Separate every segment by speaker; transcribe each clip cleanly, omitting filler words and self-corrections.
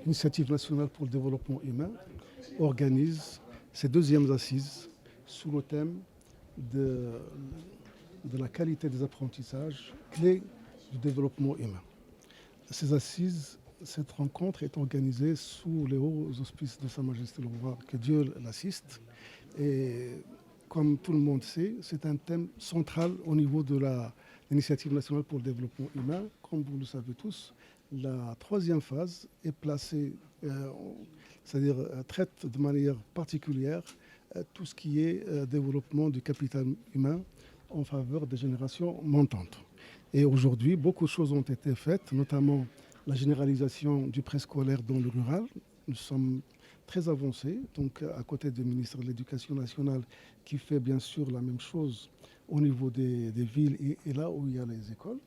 Speaker 1: l'Initiative nationale pour le développement humain organise ses deuxièmes assises sous le thème de, de la qualité des apprentissages, clés du développement humain. Ces assises, cette rencontre est organisée sous les hauts auspices de Sa Majesté le Roi, que Dieu l'assiste. Et comme tout le monde sait, c'est un thème central au niveau de l'initiative nationale pour le développement humain. Comme vous le savez tous, la troisième phase est placée, c'est-à-dire traite de manière particulière tout ce qui est développement du capital humain en faveur des générations montantes. Et aujourd'hui, beaucoup de choses ont été faites, notamment la généralisation du préscolaire dans le rural. Nous sommes très avancés, donc à côté du ministère de l'Éducation nationale qui fait bien sûr la même chose au niveau des villes et là où il y a les écoles.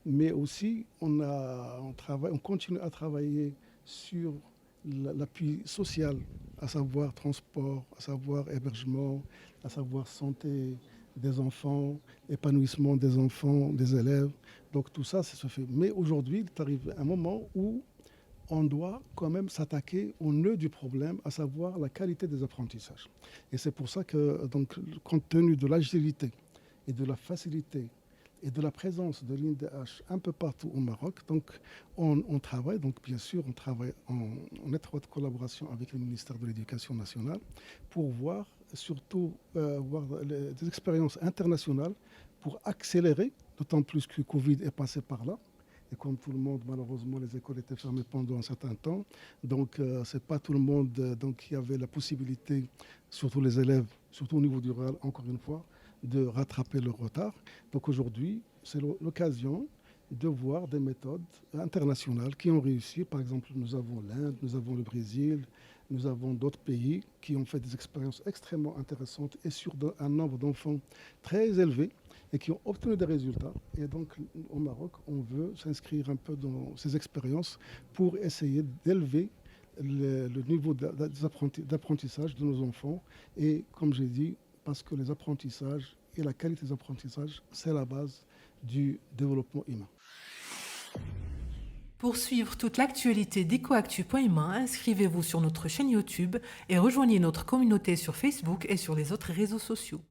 Speaker 1: Mais aussi, on continue à travailler sur l'appui social, à savoir transport, à savoir hébergement, à savoir santé des enfants, épanouissement des enfants, des élèves. Donc tout ça, ça se fait. Mais aujourd'hui, il arrive un moment où on doit quand même s'attaquer au nœud du problème, à savoir la qualité des apprentissages. Et c'est pour ça que, donc, compte tenu de l'agilité et de la facilité et de la présence de l'INDH un peu partout au Maroc, donc on travaille, donc bien sûr, on travaille en étroite collaboration avec le ministère de l'Éducation nationale pour voir, surtout voir des expériences internationales pour accélérer, d'autant plus que Covid est passé par là. Et comme tout le monde, malheureusement, les écoles étaient fermées pendant un certain temps. Donc, ce n'est pas tout le monde qui avait la possibilité, surtout les élèves, surtout au niveau du rural, encore une fois, de rattraper le retard. Donc aujourd'hui, c'est l'occasion de voir des méthodes internationales qui ont réussi. Par exemple, nous avons l'Inde, nous avons le Brésil, nous avons d'autres pays qui ont fait des expériences extrêmement intéressantes et sur un nombre d'enfants très élevé et qui ont obtenu des résultats. Et donc, au Maroc, on veut s'inscrire un peu dans ces expériences pour essayer d'élever le niveau d'apprentissage de nos enfants. Et comme j'ai dit, parce que les apprentissages et la qualité des apprentissages, c'est la base du développement humain.
Speaker 2: Pour suivre toute l'actualité d'EcoActu.ma, inscrivez-vous sur notre chaîne YouTube et rejoignez notre communauté sur Facebook et sur les autres réseaux sociaux.